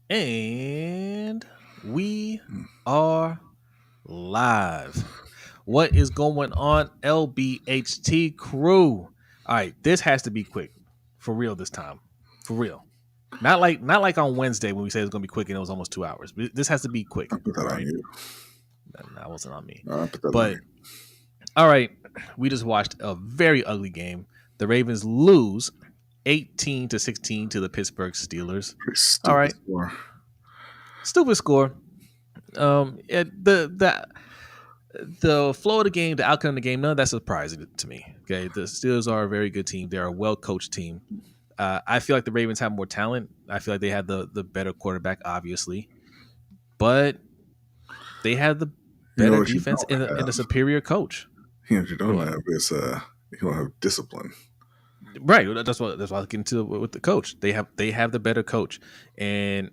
And we are live. What is going on, LBHT crew? All right, this has to be quick. For real this time. For real. Not like on Wednesday when we said it was gonna be quick and it was almost 2 hours. This has to be quick. I put that All on right. you. That wasn't on me. I put that on But you. all right, we just watched a very ugly game. The Ravens lose 18-16 to the Pittsburgh Steelers. Pretty All stupid right. score. Stupid score. The flow of the game, the outcome of the game, none of that's surprising to me. Okay, the Steelers are a very good team. They're a well coached team. I feel like the Ravens have more talent. I feel like they had the better quarterback, obviously, but they have the You know better what you defense don't and have? a superior coach. You know what you don't What? have is you don't have discipline. Right. That's what I get into with the coach. They have the better coach, and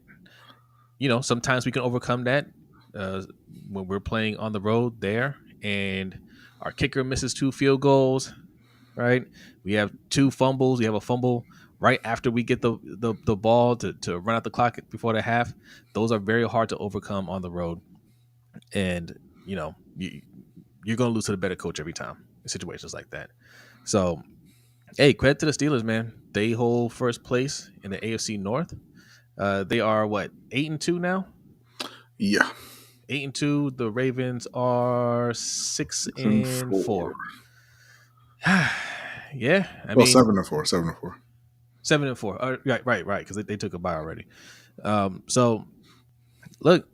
sometimes we can overcome that uh, when we're playing on the road there, and our kicker misses 2 field goals. Right, we have 2 fumbles. We have a fumble right after we get the ball to run out the clock before the half. Those are very hard to overcome on the road, and you're going to lose to the better coach every time in situations like that. So, hey, credit to the Steelers, man. They hold first place in the AFC North. They are what, 8-2 now? Yeah. 8-2. The Ravens are six 6-4. and four. Yeah, I Well, mean 7-4. 7-4. 7-4. Right, because they took a bye already. So look,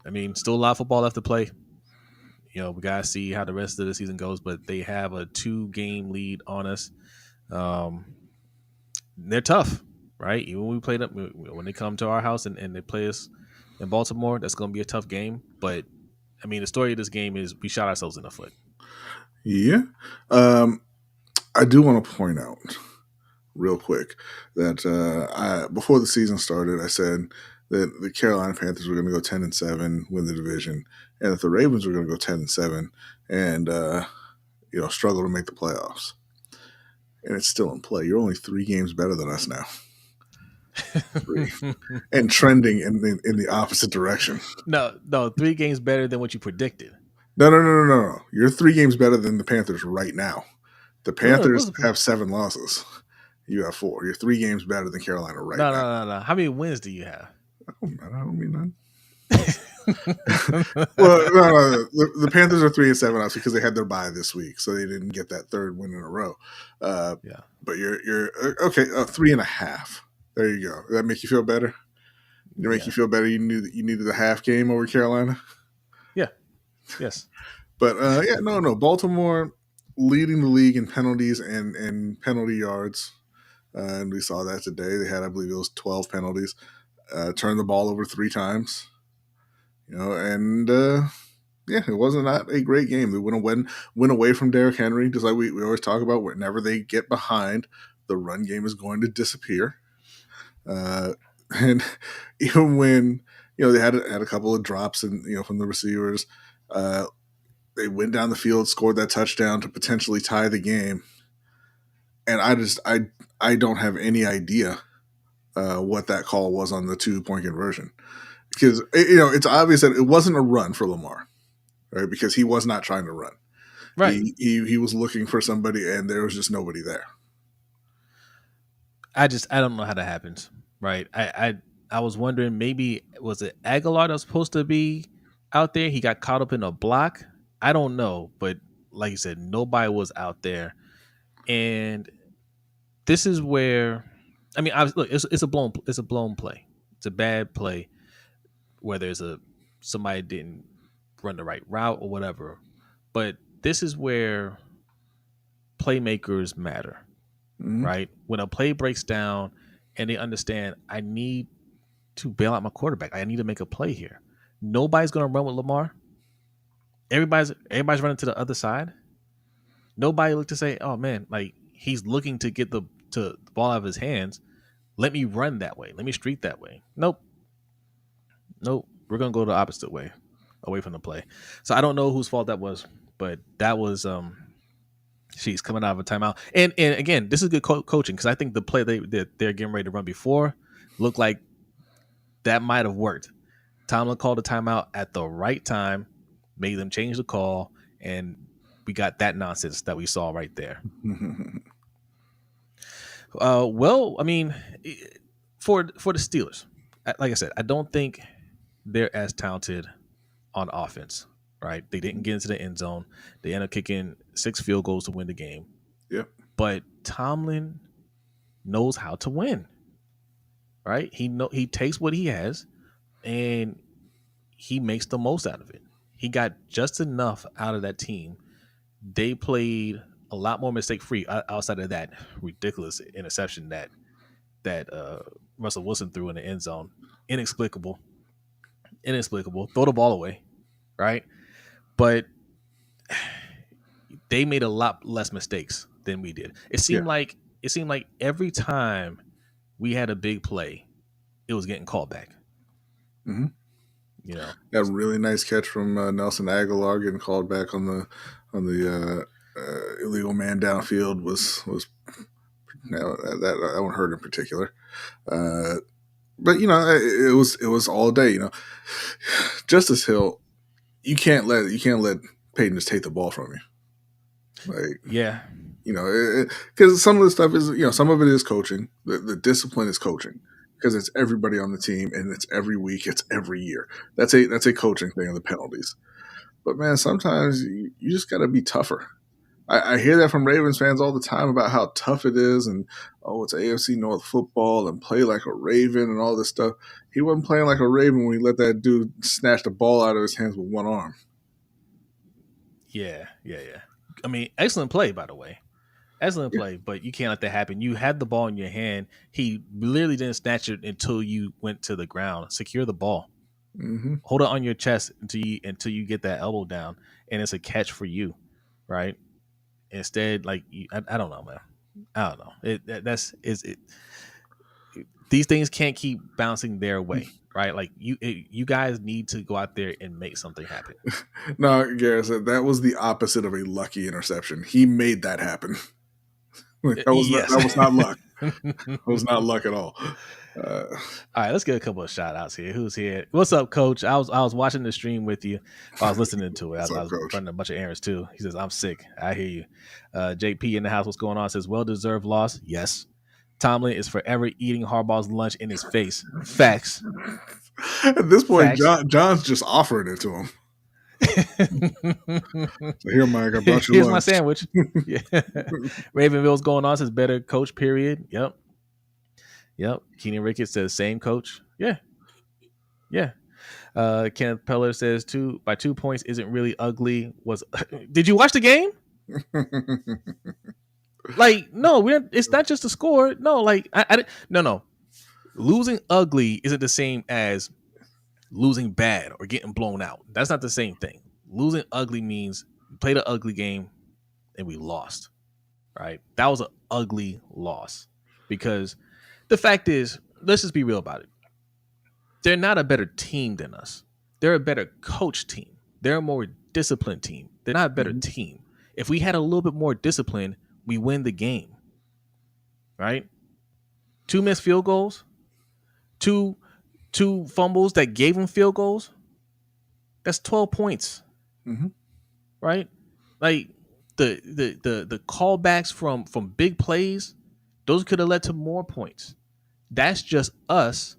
I mean, still a lot of football left to play. We gotta see how the rest of the season goes, but they have a 2-game lead on us. They're tough, right? Even when we played up, when they come to our house and they play us in Baltimore, that's going to be a tough game. But I mean, the story of this game is we shot ourselves in the foot. Yeah. I do want to point out real quick that before the season started, I said that the Carolina Panthers were going to go 10-7, win the division, and that the Ravens were going to go 10-7 and struggle to make the playoffs. And it's still in play. You're only 3 games better than us now. 3. And trending in the opposite direction. No, 3 games better than what you predicted. No. You're 3 games better than the Panthers right now. The Panthers Look, have 7 losses. You have 4. You're 3 games better than Carolina right now. No. How many wins do you have? I don't mean none. Well, no. The Panthers are 3-7 obviously because they had their bye this week, so they didn't get that 3rd win in a row. Yeah. But you're okay. 3.5. There you go. Does that make you feel better? Did it make you feel better? You knew that you needed a half game over Carolina. Yeah. Yes. But no. Baltimore leading the league in penalties and penalty yards. And we saw that today. They had, I believe it was 12 penalties. Turned the ball over 3 times. And it wasn't not a great game. They went away from Derrick Henry, just like we always talk about. Whenever they get behind, the run game is going to disappear. And even when they had a couple of drops and from the receivers, they went down the field, scored that touchdown to potentially tie the game. And I don't have any idea what that call was on the 2-point conversion, because it's obvious that it wasn't a run for Lamar, right? Because he was not trying to run. Right. He was looking for somebody, and there was just nobody there. I don't know how that happens. Right. I was wondering, maybe was it Aguilar that was supposed to be out there? He got caught up in a block. I don't know, but like you said, nobody was out there, and this is where, I mean, look, it's a blown play. It's a bad play, whether somebody didn't run the right route or whatever. But this is where playmakers matter, right? When a play breaks down and they understand, I need to bail out my quarterback. I need to make a play here. Nobody's going to run with Lamar. Everybody's running to the other side. Nobody looked to say, oh man, like he's looking to get the ball out of his hands. Let me run that way. Let me streak that way. Nope. We're going to go the opposite way, away from the play. So I don't know whose fault that was, but that was she's coming out of a timeout. And again, this is good coaching, because I think the play they're getting ready to run before looked like that might have worked. Tomlin called a timeout at the right time, made them change the call, and we got that nonsense that we saw right there. Well, I mean, for the Steelers, like I said, I don't think they're as talented on offense. Right? They didn't get into the end zone. They ended up kicking 6 field goals to win the game. Yep. But Tomlin knows how to win. Right? He takes what he has and he makes the most out of it. He got just enough out of that team. They played a lot more mistake free outside of that ridiculous interception that Russell Wilson threw in the end zone. Inexplicable. Throw the ball away, right? But they made a lot less mistakes than we did. It seemed like every time we had a big play, it was getting called back. Mm-hmm. You know, that really nice catch from Nelson Aguilar getting called back on the illegal man downfield was that one hurt in particular. But it was all day. Justice Hill, you can't let Peyton just take the ball from you. Like, yeah, because some of the stuff is, some of it is coaching. The discipline is coaching because it's everybody on the team and it's every week, it's every year. That's a coaching thing of the penalties. But man, sometimes you just got to be tougher. I hear that from Ravens fans all the time about how tough it is and, it's AFC North football and play like a Raven and all this stuff. He wasn't playing like a Raven when he let that dude snatch the ball out of his hands with one arm. Yeah. I mean, excellent play, by the way. Excellent play, but you can't let that happen. You had the ball in your hand. He literally didn't snatch it until you went to the ground. Secure the ball. Mm-hmm. Hold it on your chest until you get that elbow down, and it's a catch for you, right? Instead, like I don't know, man. I don't know. These things can't keep bouncing their way, right? Like you guys need to go out there and make something happen. No, Garrett said that was the opposite of a lucky interception. He made that happen. That was not luck. It was not luck at all. All right, let's get a couple of shout outs here. Who's here? What's up, Coach? I was watching the stream with you. I was listening to it. I was running a bunch of errands too. He says, I'm sick. I hear you. JP in the house, what's going on? Says, well-deserved loss. Yes. Tomlin is forever eating Harbaugh's lunch in his face. Facts. At this point, John's just offering it to him. So here, Mike, I brought you Here's lunch. my sandwich. Yeah. Ravenville's going on, says better coach, period. Yep. Keenan Ricketts says same coach. Yeah. Kenneth Peller says by 2 points isn't really ugly. Did you watch the game? Like, no, it's not just a score. No, like no. Losing ugly isn't the same as losing bad or getting blown out. That's not the same thing. Losing ugly means we played an ugly game and we lost. Right? That was an ugly loss because the fact is, let's just be real about it. They're not a better team than us. They're a better coach team. They're a more disciplined team. They're not a better team. If we had a little bit more discipline, we win the game. Right? 2 missed field goals, two fumbles that gave them field goals. That's 12 points. Mm-hmm. Right? Like the callbacks from big plays, those could have led to more points. That's just us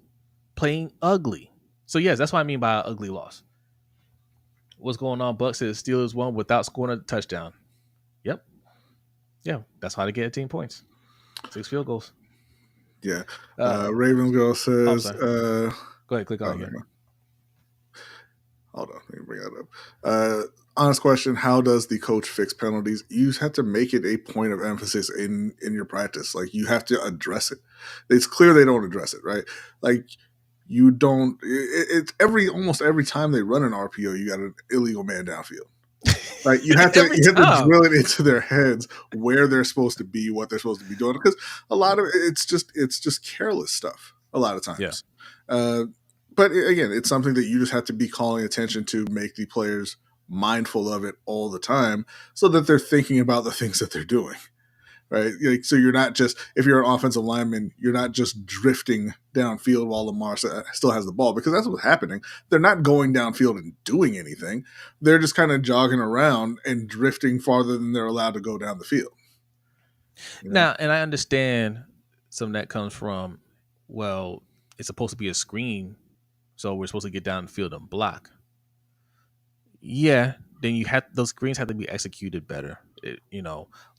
playing ugly. So yes, that's what I mean by an ugly loss. What's going on? Buck says Steelers won without scoring a touchdown. Yep. Yeah, that's how they get 18 points. 6 field goals. Yeah. Ravens girl says go ahead, click on it. Hold on, let me bring that up. Honest question, how does the coach fix penalties? You have to make it a point of emphasis in your practice. Like, you have to address it. It's clear they don't address it, right? Like, you don't. It's almost every time they run an RPO, you got an illegal man downfield. Like, you have to drill it into their heads where they're supposed to be, what they're supposed to be doing, because a lot of it's just careless stuff a lot of times. Yeah. But again, it's something that you just have to be calling attention to, make the players mindful of it all the time, so that they're thinking about the things that they're doing. right? Like, so you're not just, if you're an offensive lineman, you're not just drifting downfield while Lamar still has the ball, because that's what's happening. They're not going downfield and doing anything. They're just kind of jogging around and drifting farther than they're allowed to go down the field. You know? Now, and I understand some of that comes from, well, it's supposed to be a screen, so we're supposed to get down the field and block. Yeah, then you have those screens have to be executed better.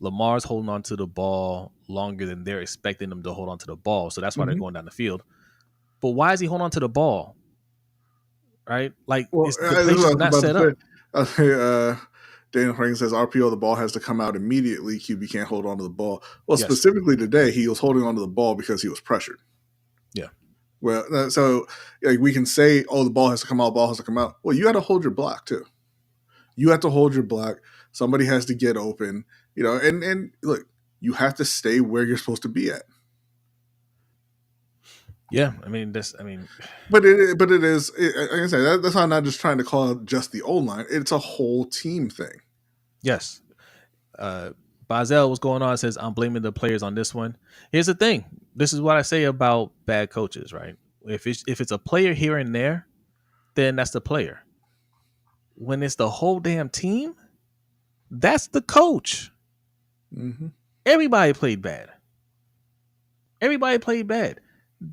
Lamar's holding on to the ball longer than they're expecting them to hold on to the ball, so that's why they're Mm-hmm. going down the field. But why is he holding on to the ball? Right? Like, Well, it's, the this is play's what I just was not about to set say. up. Daniel Franklin says RPO, the ball has to come out immediately. QB can't hold on to the ball. Well, Yes. specifically today, he was holding on to the ball because he was pressured. Yeah. Well, so like we can say, oh, the ball has to come out, ball has to come out. Well, you got to hold your block too. You have to hold your block. Somebody has to get open, and look, you have to stay where you're supposed to be at. Yeah, but it is, like I said, that's why I'm not just trying to call out just the old line. It's a whole team thing. Yes. Bazel, what's going on? Says, I'm blaming the players on this one. Here's the thing. This is what I say about bad coaches, right? If it's a player here and there, then that's the player. When it's the whole damn team, that's the coach. Mm-hmm. Everybody played bad.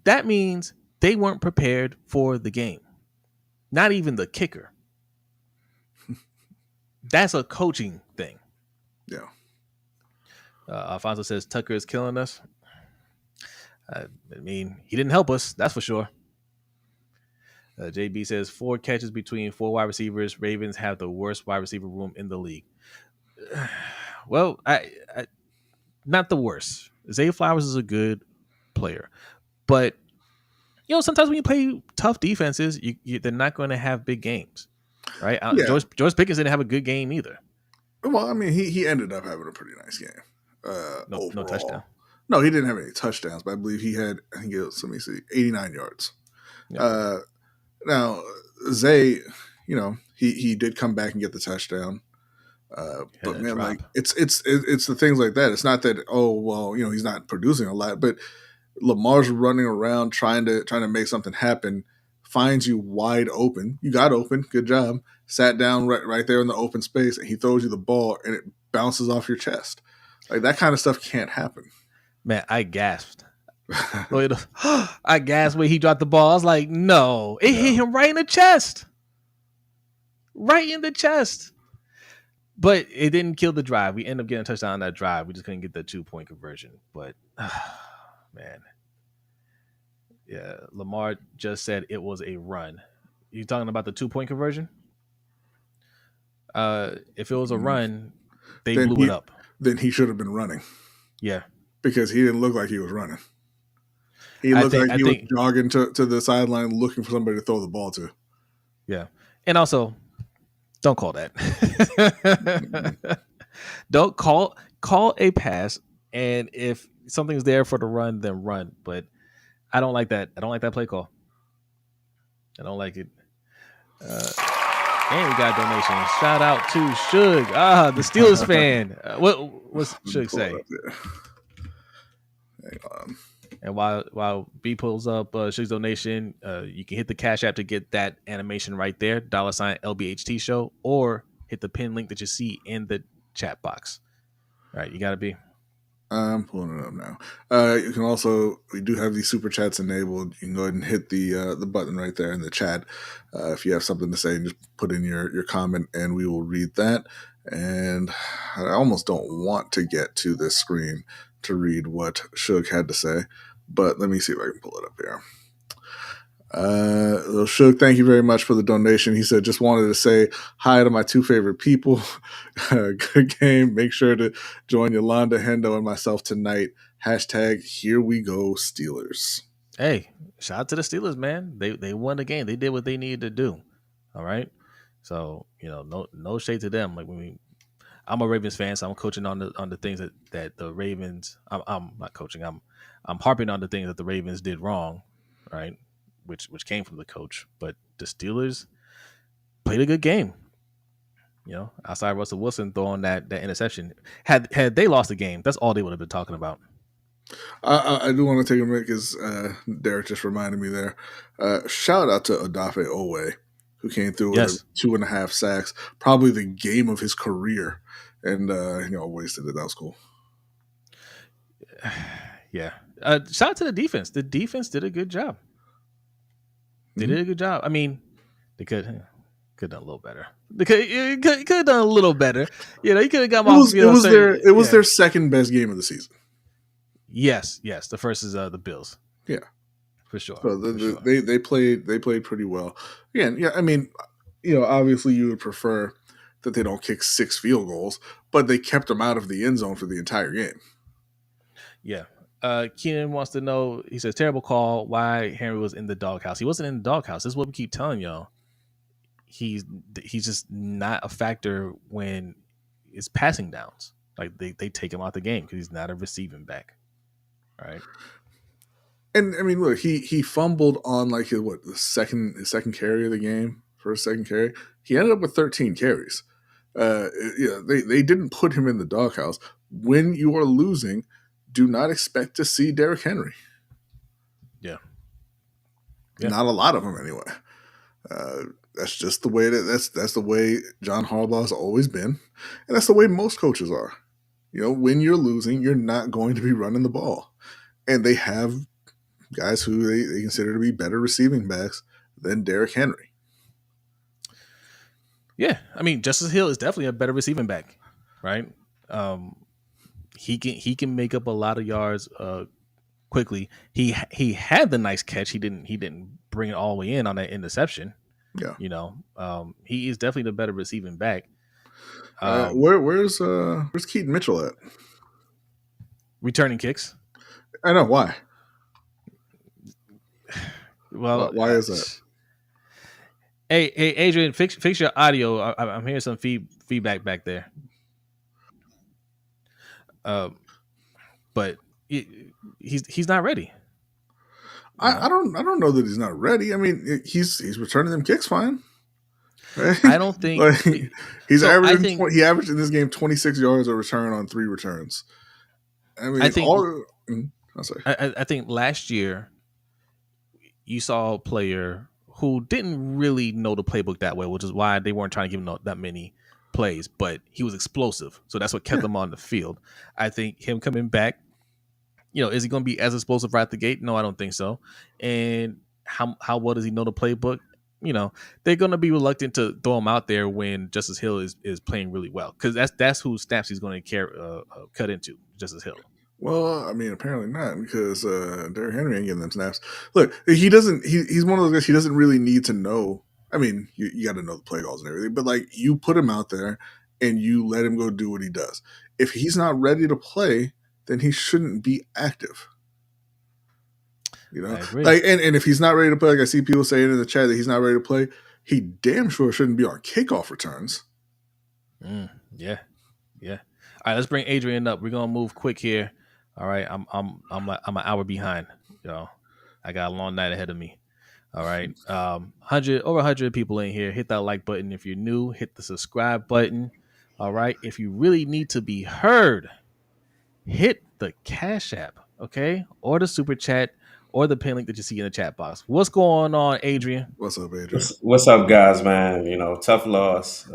That means they weren't prepared for the game. Not even the kicker. That's a coaching thing. Yeah. Alfonso says Tucker is killing us. I mean, he didn't help us, that's for sure. JB says 4 catches between 4 wide receivers. Ravens have the worst wide receiver room in the league. Well, I not the worst. Zay Flowers is a good player, but sometimes when you play tough defenses, they're not going to have big games, right? Yeah. George Pickens didn't have a good game either. Well, I mean, he ended up having a pretty nice game. No touchdown. No, he didn't have any touchdowns, but I believe he had, I think it was, let me see, 89 yards. Yeah. Now, Zay, he did come back and get the touchdown. But man, like it's the things like that. It's not that, oh well, he's not producing a lot, but Lamar's running around trying to make something happen, finds you wide open. You got open, good job. Sat down right there in the open space, and he throws you the ball, and it bounces off your chest. Like, that kind of stuff can't happen. Man, I gasped. I gasped when he dropped the ball. I was like, no, it hit him right in the chest. Right in the chest. But it didn't kill the drive. We ended up getting a touchdown on that drive. We just couldn't get the 2-point conversion. But, man. Yeah, Lamar just said it was a run. You talking about the 2-point conversion? If it was a run, they blew it up. Then he should have been running. Yeah. Because he didn't look like he was running. He looked like he was jogging to the sideline looking for somebody to throw the ball to. Yeah. And also, don't call that. Don't call a pass, and if something's there for the run, then run. But I don't like that. I don't like that play call. I don't like it. And we got a donation. Shout out to Suge. The Steelers fan. What's Suge say? Hang on. And while B pulls up Suge's donation, you can hit the Cash App to get that animation right there, $ LBHTShow, or hit the pin link that you see in the chat box. All right, you got to be. I'm pulling it up now. You can also, we do have these super chats enabled. You can go ahead and hit the button right there in the chat. If you have something to say, just put in your comment and we will read that. And I almost don't want to get to this screen to read what Suge had to say, but let me see if I can pull it up here. Suge, thank you very much for the donation. He said, just wanted to say hi to my 2 favorite people. Good game. Make sure to join Yolanda, Hendo, and myself tonight. #here we go Steelers. Hey, shout out to the Steelers, man. They won the game. They did what they needed to do. All right. So, no shade to them. Like, I'm a Ravens fan, so I'm coaching on the things that the Ravens. I'm not coaching. I'm harping on the things that the Ravens did wrong, right? Which came from the coach. But the Steelers played a good game. Outside Russell Wilson throwing that interception, had they lost the game, that's all they would have been talking about. I do want to take a minute because Derek just reminded me there. Shout out to Odafe Owe, who came through with Yes, 2.5 sacks, probably the game of his career, and wasted it. That was cool. yeah. Shout out to the defense. The defense did a good job. They Mm-hmm. did a good job. I mean, they could have done a little better. They could have done a little better. You could have got It off. was it was their it was Yeah. their second best game of the season. Yes, yes. The first is the Bills Yeah. for sure. So For sure. they played pretty well. Again, yeah, I mean, obviously you would prefer that they don't kick 6 field goals, but they kept them out of the end zone for the entire game. Yeah. Keenan wants to know. He says, "Terrible call. Why Henry was in the doghouse? He wasn't in the doghouse. This is what we keep telling y'all. He's he's just not a factor when it's passing downs. Like they take him out the game because he's not a receiving back. Right? And I mean, look, he fumbled on like his second carry of the game, first second carry. He ended up with 13 carries. They didn't put him in the doghouse. When you are losing, do not expect to see Derrick Henry. Yeah. Yeah. Not a lot of them anyway. That's just the way that's the way John Harbaugh's always been, and that's the way most coaches are. When you're losing, you're not going to be running the ball, and they have guys who they consider to be better receiving backs than Derrick Henry. Yeah. I mean, Justice Hill is definitely a better receiving back. Right? He can make up a lot of yards quickly. He had the nice catch. He didn't bring it all the way in on that interception. Yeah. He is definitely the better receiving back. Where's Keaton Mitchell at? Returning kicks. I know why. Well, Why is that? Hey, Adrian, fix your audio. I'm hearing some feedback back there. But he's not ready. I don't know that he's not ready. I mean, he's returning them kicks fine. Right? I don't think like, he's so. averaging. He averaged in this game 26 yards a return on 3 returns. I mean, I think I'm sorry. I think last year you saw a player who didn't really know the playbook that well, which is why they weren't trying to give him that many plays. But he was explosive, so that's what kept him on the field. I think him coming back, is he going to be as explosive right at the gate? No, I don't think so. And how well does he know the playbook? They're going to be reluctant to throw him out there when Justice Hill is playing really well, because that's who snaps he's going to cut into, Justice Hill. Well, I mean, apparently not, because Derrick Henry ain't getting them snaps. Look, he doesn't. He's one of those guys. He doesn't really need to know. I mean, you got to know the play calls and everything, but like, you put him out there and you let him go do what he does. If he's not ready to play, then he shouldn't be active. I agree. Like, and if he's not ready to play, like I see people saying in the chat that he's not ready to play, he damn sure shouldn't be on kickoff returns. Yeah. All right, let's bring Adrian up. We're gonna move quick here. All right, I'm an hour behind. I got a long night ahead of me. All right, over 100 people in here. Hit that like button if you're new. Hit the subscribe button. All right, if you really need to be heard, hit the Cash App, okay, or the super chat, or the pin link that you see in the chat box. What's going on, Adrian? What's up, Adrian? What's up, guys, man? Tough loss.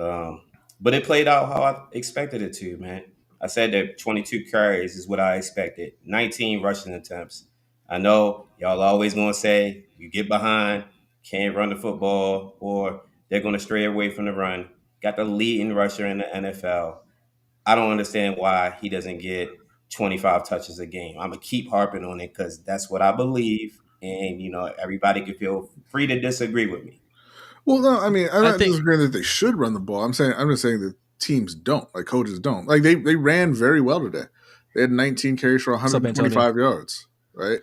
But it played out how I expected it to, man. I said that 22 carries is what I expected. 19 rushing attempts. I know y'all always going to say you get behind, can't run the football, or they're going to stray away from the run. Got the leading rusher in the NFL. I don't understand why he doesn't get 25 touches a game. I'm going to keep harping on it because that's what I believe. And, everybody can feel free to disagree with me. Well, no, I mean, I'm I not think- disagreeing that they should run the ball. I'm just saying that teams don't, like coaches don't. Like they ran very well today. They had 19 carries for 125 yards, right?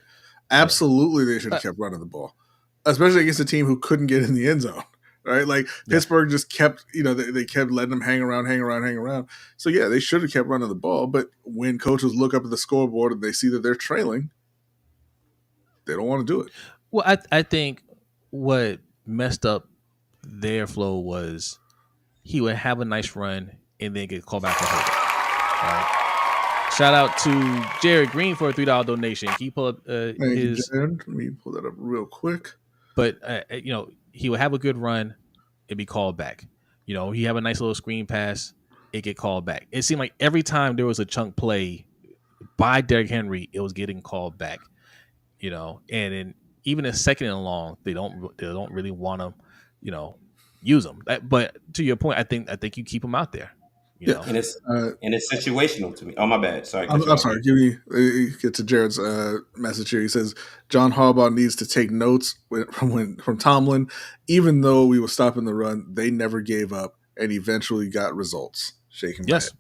Absolutely, they should have kept running the ball, especially against a team who couldn't get in the end zone, right? Like Pittsburgh just kept, they kept letting them hang around. So yeah, they should have kept running the ball. But when coaches look up at the scoreboard and they see that they're trailing, they don't want to do it. Well, I think what messed up their flow was he would have a nice run and then get called back for holding. Right. Shout out to Jared Green for a $3 donation. Can you pull up Thank you, his? Jared. Let me pull that up real quick. But he would have a good run, it'd be called back. He have a nice little screen pass, it get called back. It seemed like every time there was a chunk play by Derrick Henry, it was getting called back. And then even a second and long, they don't really want to, use them. But to your point, I think you keep them out there. And it's situational to me. Oh, my bad. Sorry. I'm sorry. Give me get to Jared's message here. He says John Harbaugh needs to take notes from Tomlin. Even though we were stopping the run, they never gave up and eventually got results. Shaking my head.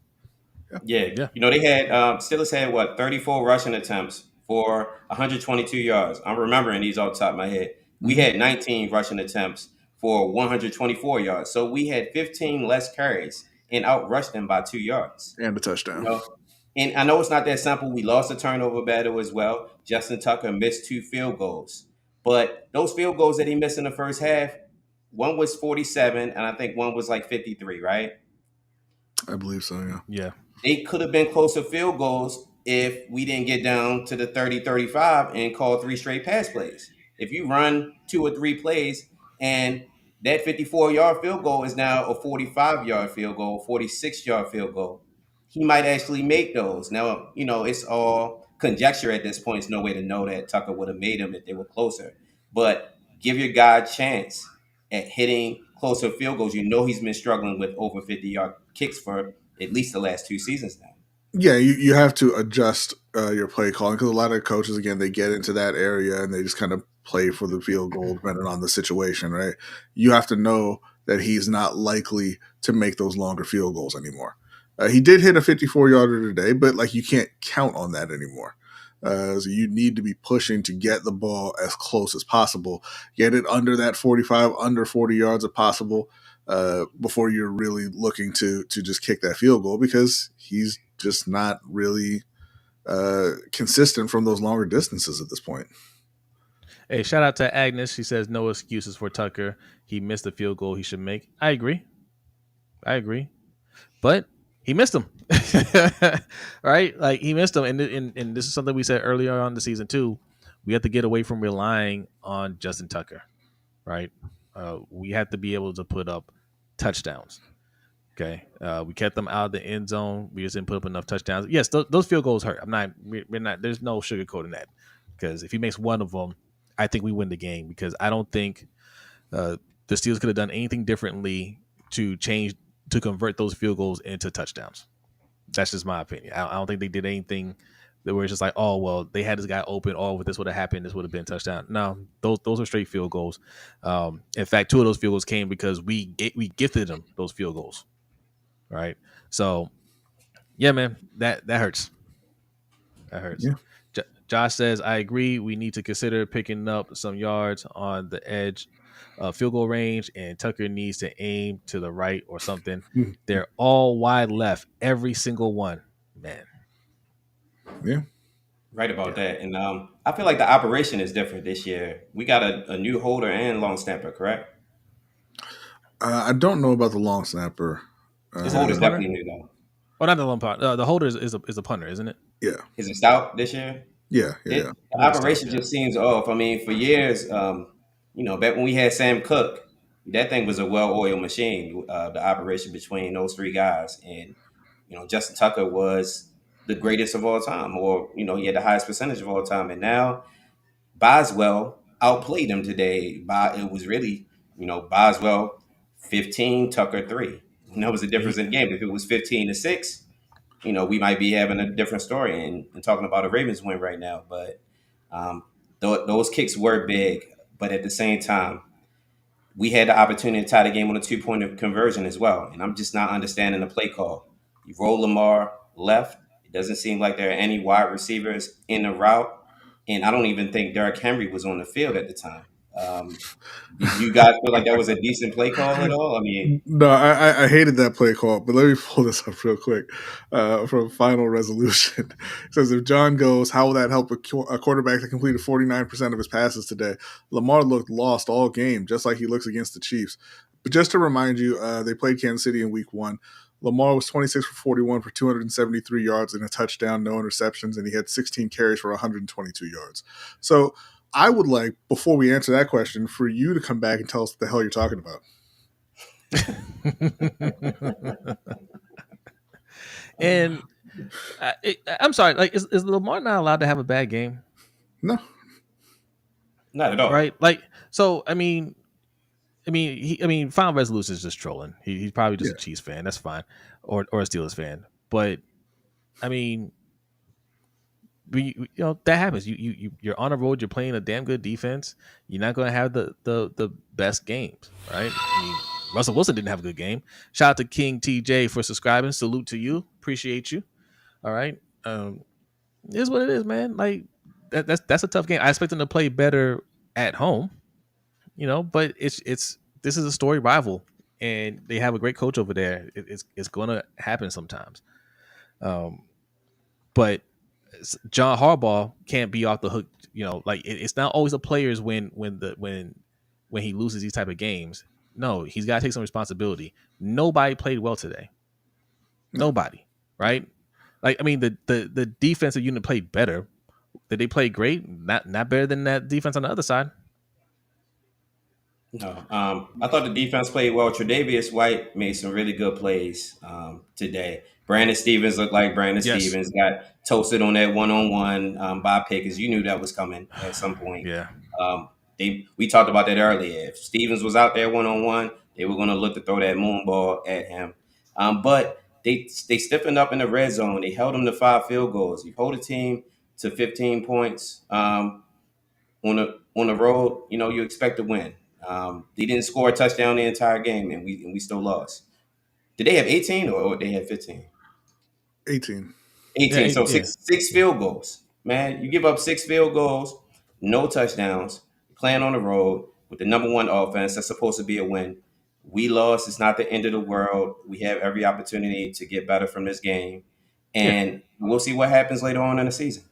Yeah. They had Steelers had 34 rushing attempts for 122 yards. I'm remembering these off the top of my head. We had 19 rushing attempts for 124 yards. So we had 15 less carries and outrushed them by 2 yards. And a touchdown. And I know it's not that simple. We lost a turnover battle as well. Justin Tucker missed 2 field goals. But those field goals that he missed in the first half, one was 47, and I think one was like 53, right? I believe so, yeah. Yeah. They could have been closer field goals if we didn't get down to the 30-35 and call 3 straight pass plays. If you run 2 or 3 plays and that 54-yard field goal is now a 45-yard field goal, 46-yard field goal, he might actually make those. Now, it's all conjecture at this point. There's no way to know that Tucker would have made them if they were closer. But give your guy a chance at hitting closer field goals. He's been struggling with over 50-yard kicks for at least the last 2 seasons now. Yeah, you have to adjust your play calling because a lot of coaches, again, they get into that area and they just kind of play for the field goal depending on the situation, right? You have to know that he's not likely to make those longer field goals anymore. He did hit a 54-yarder today, but you can't count on that anymore. So you need to be pushing to get the ball as close as possible, get it under that 45, under 40 yards if possible, before you're really looking to just kick that field goal because he's just not really consistent from those longer distances at this point. Hey, shout out to Agnes. She says no excuses for Tucker. He missed the field goal he should make. I agree. But he missed them. Right? Like he missed them. And this is something we said earlier on the season too. We have to get away from relying on Justin Tucker. Right? We have to be able to put up touchdowns. Okay. We kept them out of the end zone. We just didn't put up enough touchdowns. Yes, those field goals hurt. We're not, there's no sugarcoating that. Because if he makes one of them, I think we win the game because I don't think the Steelers could have done anything differently to convert those field goals into touchdowns. That's just my opinion. I don't think they did anything that were just like, oh, well, they had this guy open. Oh, if this would have happened, this would have been a touchdown. No, those are straight field goals. In fact, 2 of those field goals came because we gifted them those field goals. Right. So, yeah, man, that hurts. That hurts. Yeah. Josh says, I agree. We need to consider picking up some yards on the edge field goal range, and Tucker needs to aim to the right or something. They're all wide left, every single one, man. Yeah. Right about that. And I feel like the operation is different this year. We got a new holder and long snapper, correct? I don't know about the long snapper. The holder's definitely new, though. Oh, not the long punter. The holder is a punter, isn't it? Yeah. Is it stout this year? Yeah. The operation just seems off. I mean, for years, back when we had Sam Cook, that thing was a well-oiled machine, the operation between those 3 guys. And, Justin Tucker was the greatest of all time, or, he had the highest percentage of all time. And now Boswell outplayed him today. It was really, Boswell 15, Tucker 3. And that was the difference in the game. If it was 15-6, we might be having a different story and talking about a Ravens win right now. But those kicks were big. But at the same time, we had the opportunity to tie the game on a 2-point conversion as well. And I'm just not understanding the play call. You roll Lamar left. It doesn't seem like there are any wide receivers in the route. And I don't even think Derrick Henry was on the field at the time. You guys feel like that was a decent play call at all? I mean, no, I hated that play call, but let me pull this up real quick from Final Resolution. It says, if John goes, how will that help a quarterback that completed 49% of his passes today? Lamar looked lost all game, just like he looks against the Chiefs. But just to remind you, they played Kansas City in week 1. Lamar was 26 for 41 for 273 yards and a touchdown, no interceptions, and he had 16 carries for 122 yards. So I would like, before we answer that question, for you to come back and tell us what the hell you're talking about. And I'm sorry, like, is Lamar not allowed to have a bad game? No. Not at all. Right? Like, so Final Resolution is just trolling. He's probably just a Chiefs fan. That's fine, or a Steelers fan. But I mean, that happens. You're on the road. You're playing a damn good defense. You're not going to have the best games, right? I mean, Russell Wilson didn't have a good game. Shout out to King TJ for subscribing. Salute to you. Appreciate you. All right. It is what it is, man. Like that's a tough game. I expect them to play better at home, but it's this is a story rival, and they have a great coach over there. It's going to happen sometimes. But John Harbaugh can't be off the hook. Like it's not always the players when he loses these type of games. No, he's got to take some responsibility. Nobody played well today. Nobody, right? Like, I mean, the defensive unit played better. Did they play great? Not better than that defense on the other side. No, I thought the defense played well. Tre'Davious White made some really good plays today. Brandon Stevens looked like Brandon Stevens. Got toasted on that one-on-one by Pickens. You knew that was coming at some point. Yeah. We talked about that earlier. If Stevens was out there one-on-one, they were going to look to throw that moon ball at him. But they stiffened up in the red zone. They held them to 5 field goals. You hold a team to 15 points on the road, you expect to win. They didn't score a touchdown the entire game, and we still lost. Did they have 18 or they had 15? 18. 18. Yeah, So six field goals. Man, you give up 6 field goals, no touchdowns, playing on the road with the number 1 offense. That's supposed to be a win. We lost. It's not the end of the world. We have every opportunity to get better from this game. And we'll see what happens later on in the season.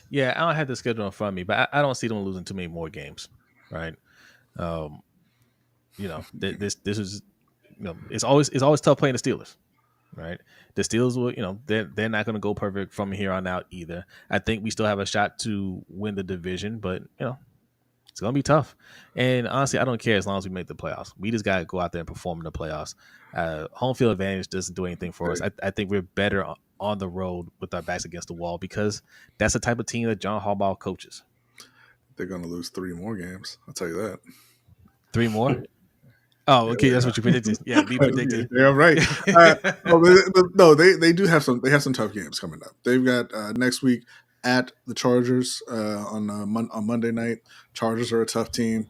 Yeah, I don't have the schedule in front of me, but I don't see them losing too many more games, right? This is, it's always tough playing the Steelers, right? The Steelers will, they're not going to go perfect from here on out either. I think we still have a shot to win the division, but it's going to be tough. And honestly, I don't care as long as we make the playoffs. We just got to go out there and perform in the playoffs. Home field advantage doesn't do anything for us. I think we're better on the road with our backs against the wall because that's the type of team that John Harbaugh coaches. They're going to lose 3 more games. I'll tell you that. 3 more? Oh, okay. That's what you predicted. Yeah, be predicted. Yeah, right. No, they do have some. They have some tough games coming up. They've got next week at the Chargers on Monday night. Chargers are a tough team.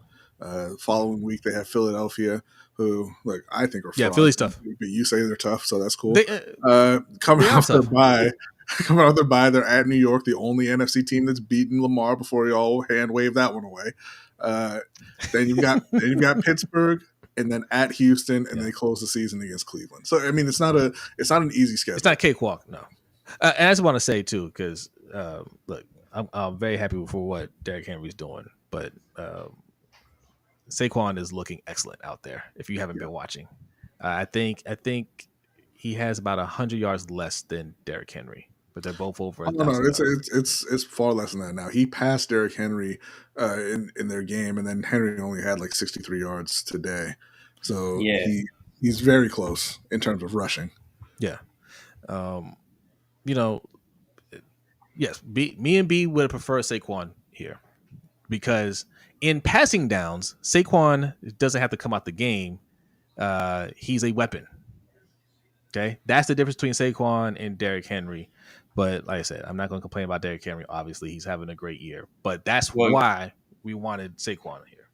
Following week they have Philadelphia, who I think are Philly's tough. But you say they're tough, so that's cool. Coming off their bye, they're at New York, the only NFC team that's beaten Lamar before you all hand wave that one away. Then you've got Pittsburgh. And then at Houston, and they close the season against Cleveland. So I mean, it's not an easy schedule. It's not cakewalk, no. And I just want to say too, because look, I'm very happy for what Derrick Henry's doing, but Saquon is looking excellent out there. If you haven't been watching, I think he has about 100 yards less than Derrick Henry, but they're both over. No, it's far less than that now. He passed Derrick Henry in their game, and then Henry only had like 63 yards today. So he's very close in terms of rushing. Yeah. Yes, me and B would have preferred Saquon here because in passing downs, Saquon doesn't have to come out the game. He's a weapon. Okay, that's the difference between Saquon and Derrick Henry. But like I said, I'm not going to complain about Derrick Henry. Obviously, he's having a great year. But that's why we wanted Saquon here.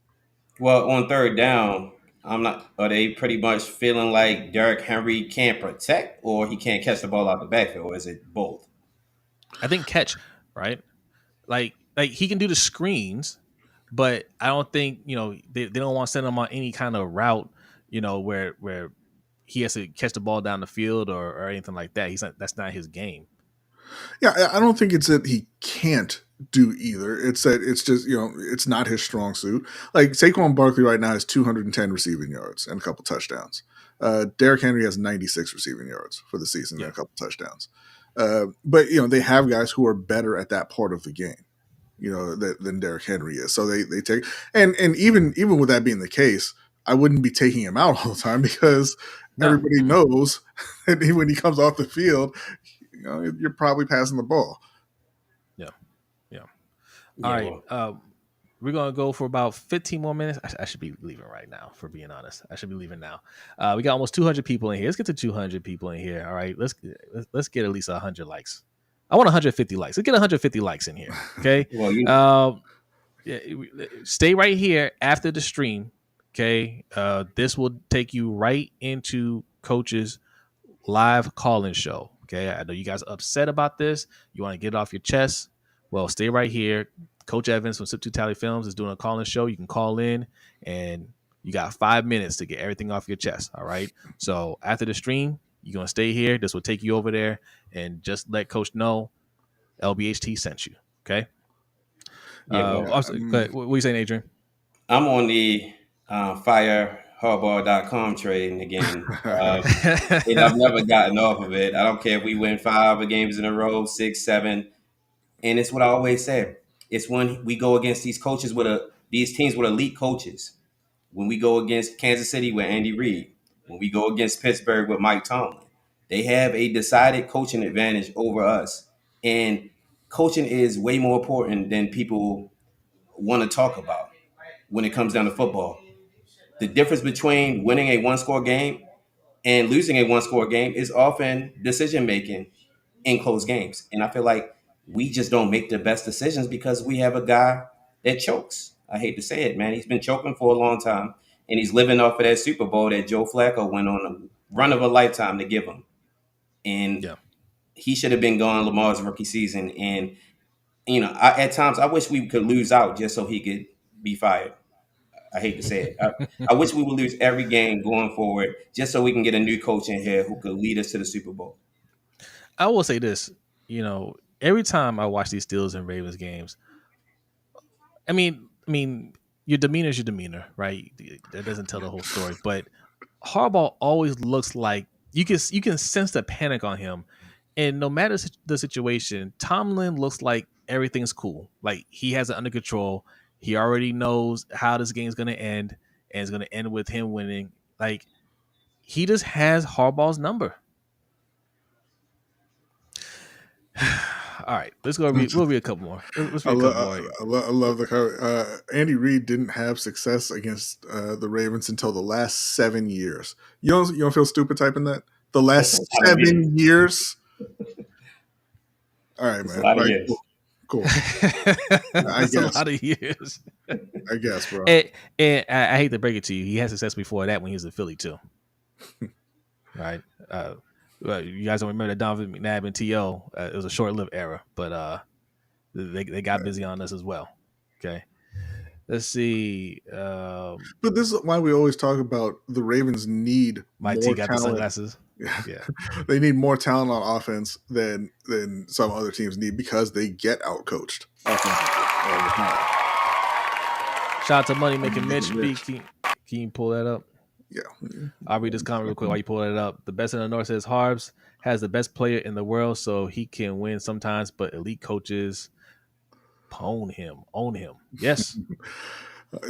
Well, on third down, are they pretty much feeling like Derrick Henry can't protect or he can't catch the ball out the backfield, or is it both? I think catch, right? Like he can do the screens, but I don't think, they don't want to send him on any kind of route, where he has to catch the ball down the field or anything like that. That's not his game. Yeah, I don't think it's that he can't do either. It's that it's just, it's not his strong suit. Like Saquon Barkley right now has 210 receiving yards and a couple touchdowns. Derrick Henry has 96 receiving yards for the season and Yeah. a couple touchdowns. But they have guys who are better at that part of the game, than Derrick Henry is. So they take, and even with that being the case, I wouldn't be taking him out all the time because No. everybody knows that when he comes off the field, you're probably passing the ball. Yeah. Yeah. All Yeah, right. well, We're gonna go for about 15 more minutes. I should be leaving right now, for being honest. I should be leaving now. We got almost 200 people in here. Let's get to 200 people in here. All right. Let's get at least 100 likes. I want 150 likes. Let's get 150 likes in here. Okay. well, you Yeah, stay right here after the stream. Okay. This will take you right into Coach's live call-in show. Okay. I know you guys are upset about this. You want to get it off your chest. Well, stay right here. Coach Evans from Sip to Tally Films is doing a call-in show. You can call in and you got 5 minutes to get everything off your chest. All right. So after the stream, you're going to stay here. This will take you over there and just let Coach know LBHT sent you. Okay. yeah, well, What are you saying, Adrian? I'm on the fireharbaugh.com trading again. And I've never gotten off of it. I don't care if we win 5 games in a row, 6, 7. And it's what I always say. It's when we go against these coaches these teams with elite coaches. When we go against Kansas City with Andy Reid, when we go against Pittsburgh with Mike Tomlin, they have a decided coaching advantage over us. And coaching is way more important than people want to talk about when it comes down to football. The difference between winning a one-score game and losing a one-score game is often decision making in close games. And I feel like we just don't make the best decisions because we have a guy that chokes. I hate to say it, man. He's been choking for a long time, and he's living off of that Super Bowl that Joe Flacco went on a run of a lifetime to give him. And Yeah. he should have been gone Lamar's rookie season. And at times I wish we could lose out just so he could be fired. I hate to say it. I wish we would lose every game going forward just so we can get a new coach in here who could lead us to the Super Bowl. I will say this, every time I watch these Steelers and Ravens games, I mean, your demeanor is your demeanor, right? That doesn't tell the whole story. But Harbaugh always looks like you can sense the panic on him, and no matter the situation, Tomlin looks like everything's cool. Like he has it under control. He already knows how this game's gonna end, and it's gonna end with him winning. Like he just has Harbaugh's number. All right, let's go. We'll read a couple more. Let's I, read a couple lo- more. I love the cover. Andy Reid didn't have success against the Ravens until the last 7 years. You don't feel stupid typing that? The That's last a lot of years. 7 years. All right, That's a man. lot of Right, years. cool. I That's a guess. lot of years. I guess, bro. And I hate to break it to you, he had success before that when he was in Philly too. Right? Well, you guys don't remember that Donovan McNabb and T.O. It was a short-lived era, but they got busy on us as well. Okay. Let's see. But this is why we always talk about the Ravens need My more T got the talent. sunglasses. Yeah. They need more talent on offense than some other teams need because they get outcoached offensively all the time. Shout out to Money Making Mitch. B, can you pull that up? Yeah. I'll read this comment real quick while you pull that up. The best in the North says Harbs has the best player in the world, so he can win sometimes, but elite coaches own him. Yes.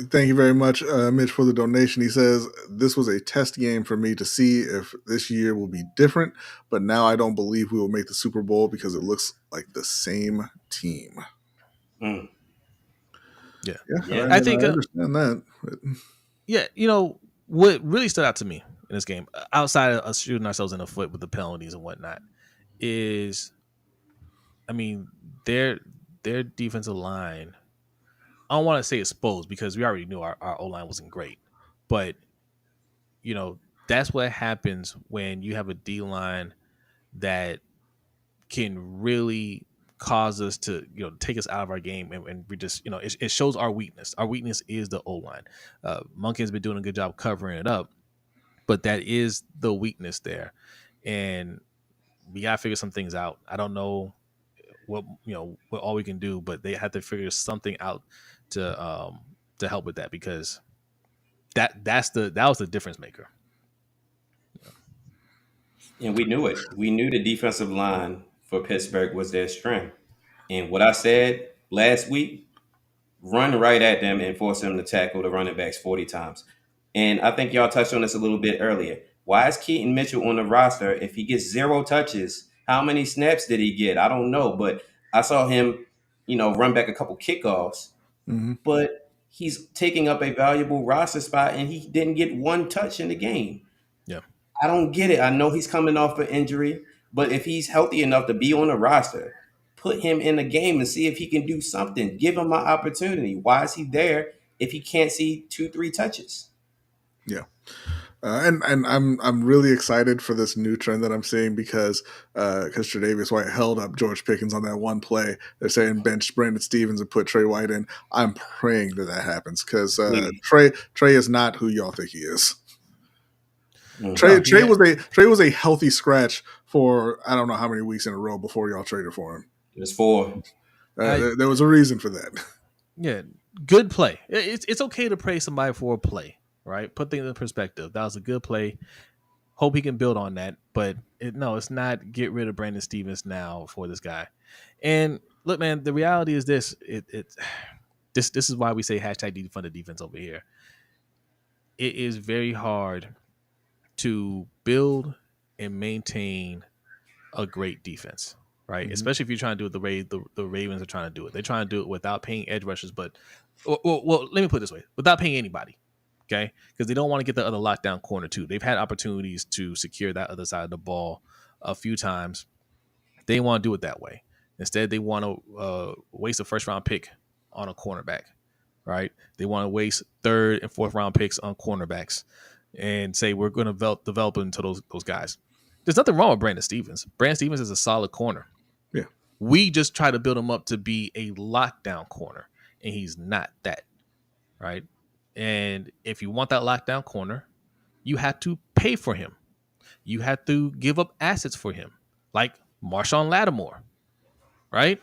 Thank you very much, Mitch, for the donation. He says, this was a test game for me to see if this year will be different, but now I don't believe we will make the Super Bowl because it looks like the same team. Mm. Yeah. Yeah. I think I understand that. But yeah, what really stood out to me in this game, outside of us shooting ourselves in the foot with the penalties and whatnot, is, their defensive line. I don't want to say exposed because we already knew our O line wasn't great, but that's what happens when you have a D line that can really cause us to take us out of our game, and we just it shows our weakness. Our weakness is the O line. Monkey's been doing a good job covering it up, but that is the weakness there, and we gotta figure some things out. I don't know what all we can do, but they have to figure something out to help with that, because that was the difference maker. And we knew it. We knew the defensive line for Pittsburgh was their strength. And what I said last week, run right at them and force them to tackle the running backs 40 times. And I think y'all touched on this a little bit earlier. Why is Keaton Mitchell on the roster if he gets 0 touches? How many snaps did he get? I don't know, but I saw him, run back a couple kickoffs, Mm-hmm. but he's taking up a valuable roster spot and he didn't get 1 touch in the game. Yeah. I don't get it. I know he's coming off an injury, but if he's healthy enough to be on the roster, put him in the game and see if he can do something. Give him an opportunity. Why is he there if he can't see 2-3 touches? Yeah. And I'm really excited for this new trend that I'm seeing because Tre'Davious White held up George Pickens on that one play. They're saying bench Brandon Stevens and put Trey White in. I'm praying that happens because Trey is not who y'all think he is. Trey was a healthy scratch for I don't know how many weeks in a row before y'all traded for him. It was 4. There was a reason for that. Yeah, good play. It's okay to praise somebody for a play, right? Put things in perspective. That was a good play. Hope he can build on that. But it's not get rid of Brandon Stevens now for this guy. And look, man, the reality is this. This is why we say hashtag defund the defense over here. It is very hard to build and maintain a great defense, right? Mm-hmm. Especially if you're trying to do it the way the Ravens are trying to do it. They're trying to do it without paying edge rushers, but well, let me put it this way: without paying anybody, okay? Because they don't want to get the other lockdown corner too. They've had opportunities to secure that other side of the ball a few times. They want to do it that way. Instead, they want to waste a first-round pick on a cornerback, right? They want to waste 3rd and 4th round picks on cornerbacks and say we're going to develop into those guys. There's nothing wrong with Brandon Stevens. Brandon Stevens is a solid corner. Yeah. We just try to build him up to be a lockdown corner, and he's not that, right? And if you want that lockdown corner, you have to pay for him. You have to give up assets for him, like Marshawn Lattimore, right?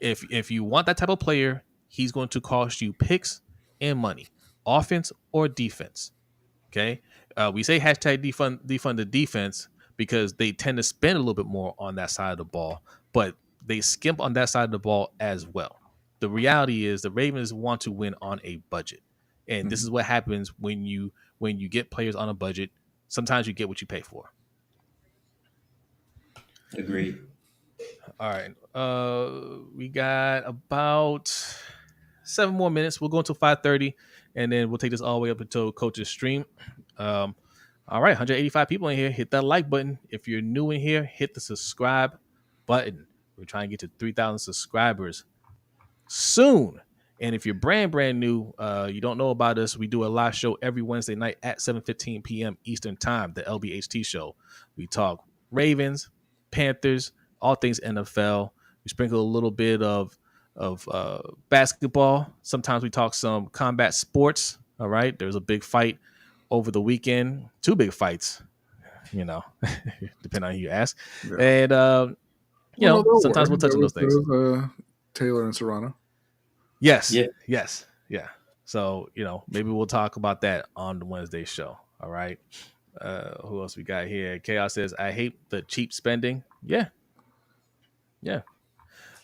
If you want that type of player, he's going to cost you picks and money, offense or defense. Okay, we say hashtag defund the defense because they tend to spend a little bit more on that side of the ball, but they skimp on that side of the ball as well. The reality is the Ravens want to win on a budget, and this is what happens when you get players on a budget. Sometimes you get what you pay for. Agreed. All right, we got about 7 more minutes. We'll go until 5:30, and then we'll take this all the way up until Coach's stream. All right, 185 people in here. Hit that like button. If you're new in here, hit the subscribe button. We're trying to get to 3,000 subscribers soon. And if you're brand new, you don't know about us, we do a live show every Wednesday night at 7:15 p.m. Eastern Time, the LBHT show. We talk Ravens, Panthers, all things NFL. We sprinkle a little bit of basketball. Sometimes we talk some combat sports. All right, there's a big fight over the weekend, 2 big fights, depending on who you ask. Yeah. And sometimes we'll touch on those things. Taylor and Serrano. Yes. Yeah. Yes. Yeah. So maybe we'll talk about that on the Wednesday show. All right. Who else we got here? Chaos says, I hate the cheap spending. Yeah.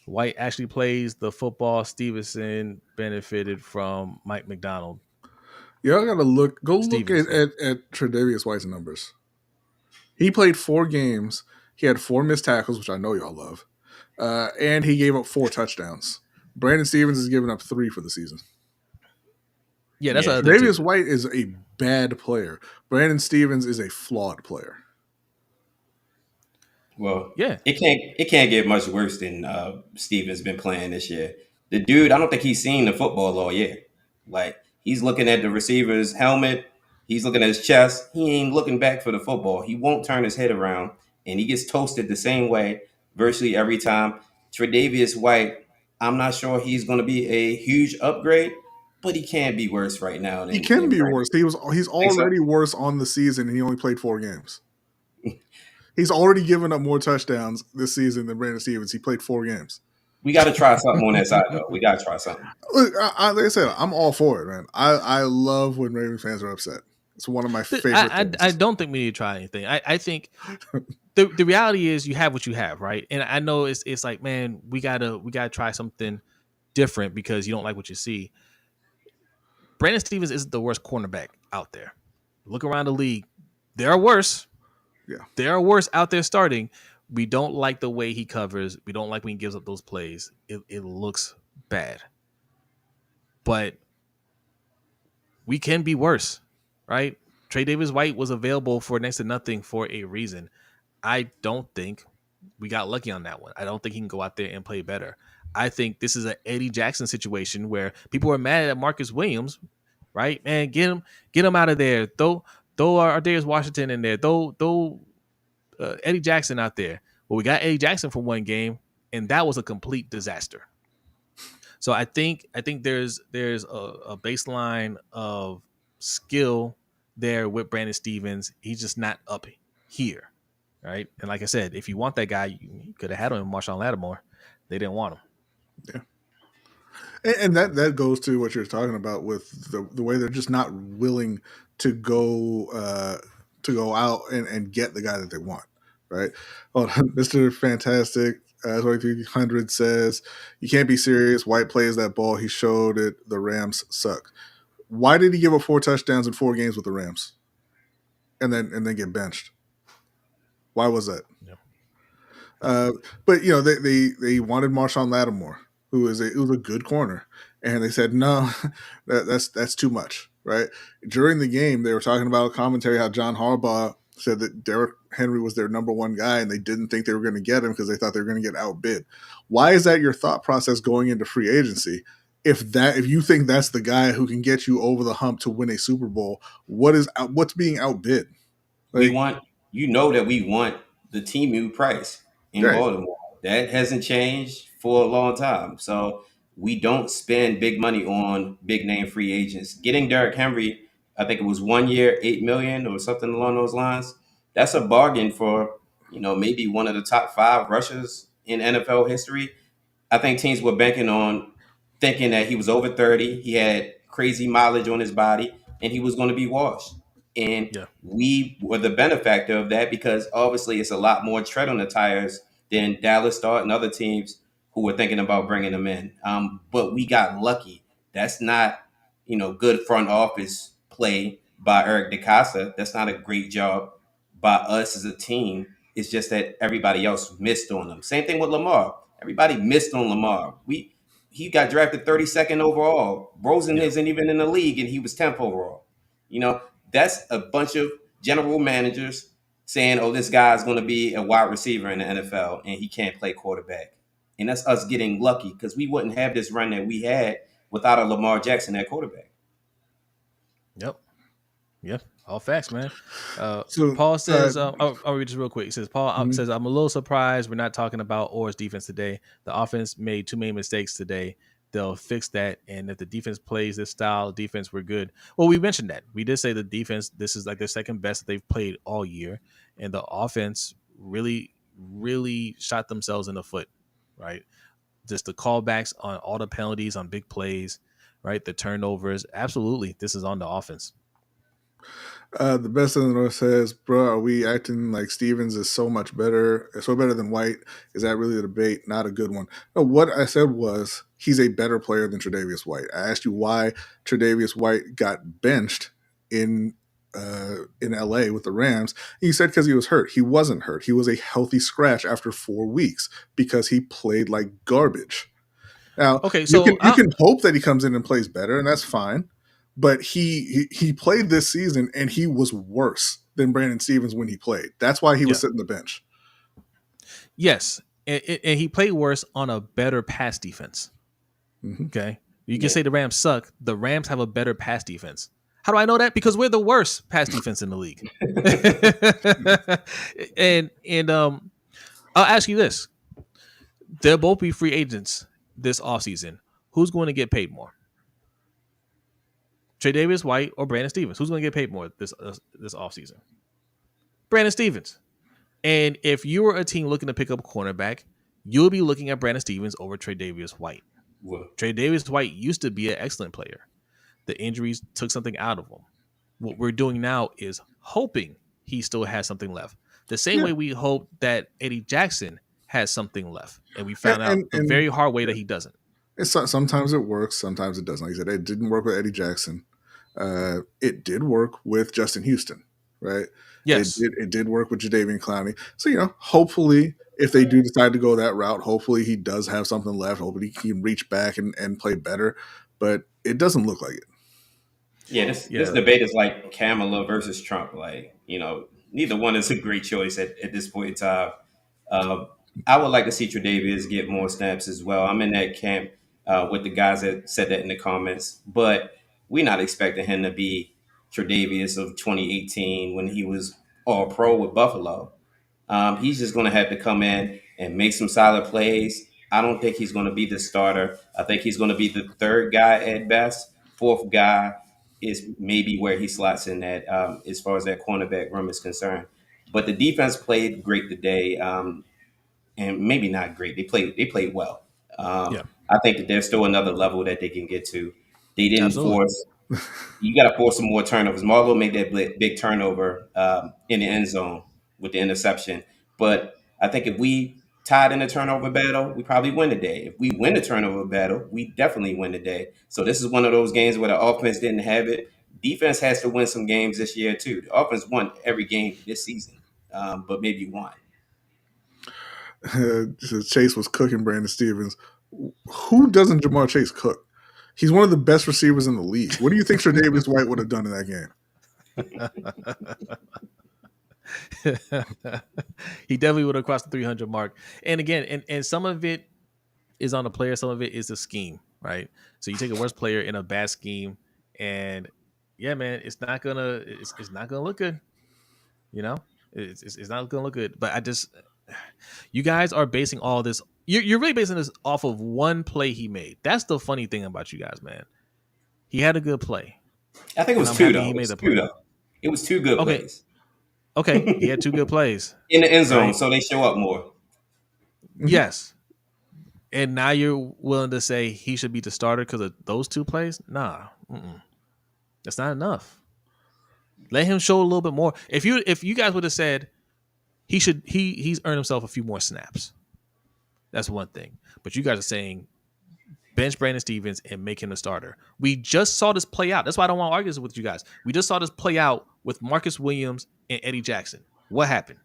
White actually plays the football. Stevenson benefited from Mike McDonald. Yeah, I gotta look at Tre'Davious White's numbers. He played 4 games. He had 4 missed tackles, which I know y'all love, and he gave up 4 touchdowns. Brandon Stevens has given up 3 for the season. Yeah, that's Tre'Davious White is a bad player. Brandon Stevens is a flawed player. Well, yeah, it can't get much worse than Stevens been playing this year. The dude, I don't think he's seen the football all year. Like, he's looking at the receiver's helmet, he's looking at his chest. He ain't looking back for the football. He won't turn his head around, and he gets toasted the same way virtually every time. Tre'Davious White, I'm not sure he's going to be a huge upgrade, but he can't be worse right now. He can be worse. He's already worse on the season, and he only played 4 games. He's already given up more touchdowns this season than Brandon Stevens. He played 4 games. We got to try something on that side, though. We got to try something. Look, like I said, I'm all for it, man. I love when Ravens fans are upset. It's one of my favorite I things. don't think we need to try anything. I think the reality is you have what you have, right? And I know it's like, man, we gotta try something different because you don't like what you see. Brandon Stevens isn't the worst cornerback out there. Look around the league. There are worse. Yeah. There are worse out there starting. We don't like the way he covers. We don't like when he gives up those plays. It looks bad. But we can be worse, right? Trey Davis White was available for next to nothing for a reason. I don't think we got lucky on that one. I don't think he can go out there and play better. I think this is an Eddie Jackson situation where people are mad at Marcus Williams, right? Man, get him out of there. Throw Darius Washington in there. Throw Eddie Jackson out there. Well, we got Eddie Jackson for one game, and that was a complete disaster. So I think there's a baseline of skill there with Brandon Stevens. He's just not up here, right? And like I said, if you want that guy, you could have had him in Marshawn Lattimore. They didn't want him. Yeah, and that goes to what you're talking about with the way they're just not willing to go out and get the guy that they want, right? Oh, Mr. Fantastic 2300 says you can't be serious. White plays that ball. He showed it. The Rams suck. Why did he give up 4 touchdowns in 4 games with the Rams, and then get benched? Why was that? Yeah. But they wanted Marshawn Lattimore, who was a good corner, and they said no, that's too much, right? During the game, they were talking about commentary how John Harbaugh said that Derrick Henry was their number 1 guy, and they didn't think they were going to get him because they thought they were going to get outbid. Why is that your thought process going into free agency? If you think that's the guy who can get you over the hump to win a Super Bowl, what's being outbid? We want that we want the Temu price in Right. Baltimore. That hasn't changed for a long time. So we don't spend big money on big name free agents. Getting Derrick Henry, I think it was 1 year, $8 million or something along those lines. That's a bargain for maybe one of the top 5 rushers in NFL history. I think teams were banking on thinking that he was over 30, he had crazy mileage on his body, and he was going to be washed. And Yeah. we were the benefactor of that because obviously it's a lot more tread on the tires than Dallas thought and other teams who were thinking about bringing him in. But we got lucky. That's not, good front office play by Eric DeCosta. That's not a great job by us as a team. It's just that everybody else missed on them. Same thing with Lamar. Everybody missed on Lamar. He got drafted 32nd overall. Rosen Yeah. isn't even in the league, and he was 10th overall. That's a bunch of general managers saying, "Oh, this guy's going to be a wide receiver in the NFL, and he can't play quarterback." And that's us getting lucky because we wouldn't have this run that we had without a Lamar Jackson at quarterback. Yep. Yeah. All facts, man. So, Paul says, I'll read this real quick. He says, Paul says, I'm a little surprised we're not talking about Orr's defense today. The offense made too many mistakes today. They'll fix that. And if the defense plays this style of defense, we're good. Well, we mentioned that. We did say the defense, this is like their second best that they've played all year. And the offense really, really shot themselves in the foot, right? Just the callbacks on all the penalties on big plays, right? The turnovers. Absolutely. This is on the offense. The best in the North says, bro, are we acting like Stevens is so better than White? Is that really a debate? Not a good one. No, what I said was he's a better player than Tre'Davious White. I asked you why Tre'Davious White got benched in LA with the Rams. And you said because he was hurt. He wasn't hurt. He was a healthy scratch after 4 weeks because he played like garbage. Now, okay, so you can hope that he comes in and plays better, and that's fine. But he played this season, and he was worse than Brandon Stevens when he played. That's why he was sitting the bench. Yes, and he played worse on a better pass defense. Mm-hmm. Okay, you can say the Rams suck. The Rams have a better pass defense. How do I know that? Because we're the worst pass defense in the league. and I'll ask you this: they'll both be free agents this offseason. Who's going to get paid more? Tre'Davious White or Brandon Stevens? Who's going to get paid more this offseason? Brandon Stevens. And if you were a team looking to pick up a cornerback, you'll be looking at Brandon Stevens over Tre'Davious White. Well, Tre'Davious White used to be an excellent player. The injuries took something out of him. What we're doing now is hoping he still has something left. The same Yeah, way we hope that Eddie Jackson has something left. And we and found out and, the and very hard way that he doesn't. sometimes it works, sometimes it doesn't. Like I said, it didn't work with Eddie Jackson. It did work with Justin Houston, right? Yes. It did work with Jadeveon Clowney. So hopefully, if they do decide to go that route, hopefully he does have something left. Hopefully he can reach back and play better. But it doesn't look like it. yeah, this Yeah. debate is like Kamala versus Trump. Like, neither one is a great choice at this point in time. Uh, I would like to see Tre'Davious get more snaps as well. I'm in that camp with the guys that said that in the comments, but we're not expecting him to be Tre'Davious of 2018 when he was all pro with Buffalo. He's just going to have to come in and make some solid plays. I don't think he's going to be the starter. I think he's going to be the third guy at best. Fourth guy is maybe where he slots in at as far as that cornerback room is concerned. But the defense played great today, and maybe not great. They played well. Yeah. I think that there's still another level that they can get to. They didn't Absolutely. force. You got to force some more turnovers. Marlowe made that big turnover in the end zone with the interception. But I think if we tied in a turnover battle, we probably win the day. If we win the turnover battle, we definitely win the day. So this is one of those games where the offense didn't have it. Defense has to win some games this year too. The offense won every game this season, but maybe one. Chase was cooking Brandon Stevens. Who doesn't Jamar Chase cook? He's one of the best receivers in the league. What do you think Tre'Davious White would have done in that game? He definitely would have crossed the 300 mark. And again, and some of it is on the player, some of it is the scheme, right? So you take a worse player in a bad scheme, and yeah, man, it's not gonna look good. You know, it's not gonna look good. But you guys are basing all this. You're really basing this off of one play he made. That's the funny thing about you guys, man. He had a good play, I think it and was I'm two happy though. he It made was the two play. though. It was two good Okay, plays okay, he had two good plays, in the end zone, right? so they show up more. Mhm. Yes, and now you're willing to say he should be the starter because of those two plays? Nah, that's not enough. Let him show a little bit more. If you guys would have said he's earned himself a few more snaps, that's one thing. But you guys are saying bench Brandon Stevens and make him a starter. We just saw this play out. That's why I don't want to argue this with you guys. We just saw this play out with Marcus Williams and Eddie Jackson. What happened?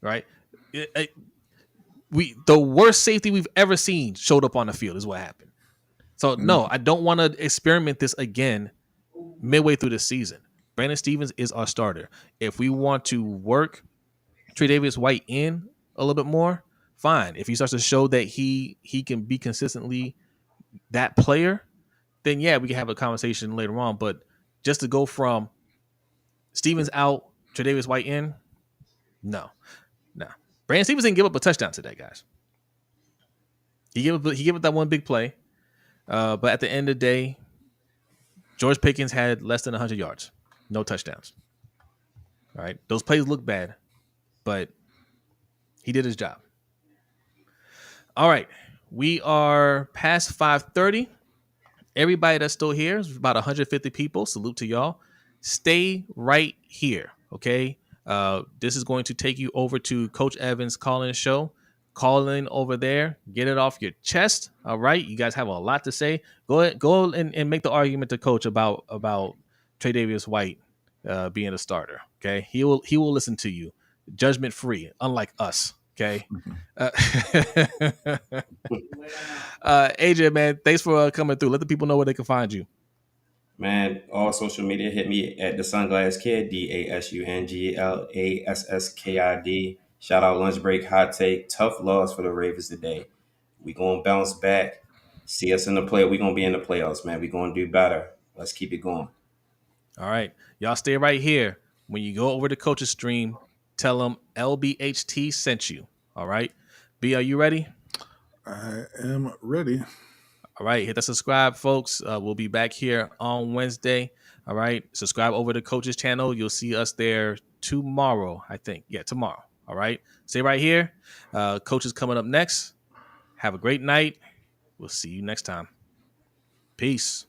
Right? The worst safety we've ever seen showed up on the field is what happened. So no, I don't want to experiment this again midway through the season. Brandon Stevens is our starter. If we want to work Tre'Davious White in a little bit more, fine. If he starts to show that he can be consistently that player, then yeah, we can have a conversation later on. But just to go from Stevens out, Tre'Davious White in, no. Brandon Stevens didn't give up a touchdown today, guys. He gave up that one big play, but at the end of the day, George Pickens had less than 100 yards, no touchdowns. All right, those plays look bad, but he did his job. All right, we are past 5:30. Everybody that's still here is about 150 people. Salute to y'all. Stay right here, okay? This is going to take you over to Coach Evans' call-in show. Call in over there. Get it off your chest. All right. You guys have a lot to say. Go and make the argument to Coach about Tre'Davious White being a starter. Okay. He will listen to you. Judgment free, unlike us. Okay. AJ, man, thanks for coming through. Let the people know where they can find you. Man, all social media hit me at the Sunglass Kid, DASUNGLASSKID. Shout out Lunch Break, Hot Take. Tough loss for the Ravens today. We gonna bounce back. See us in the play. We gonna be in the playoffs, man. We gonna do better. Let's keep it going. All right. Y'all stay right here. When you go over to Coach's stream, tell them LBHT sent you. All right. B, are you ready? I am ready. All right. Hit the subscribe, folks. We'll be back here on Wednesday. All right. Subscribe over to Coach's channel. You'll see us there tomorrow, I think. Yeah, tomorrow. All right. Stay right here. Coach is coming up next. Have a great night. We'll see you next time. Peace.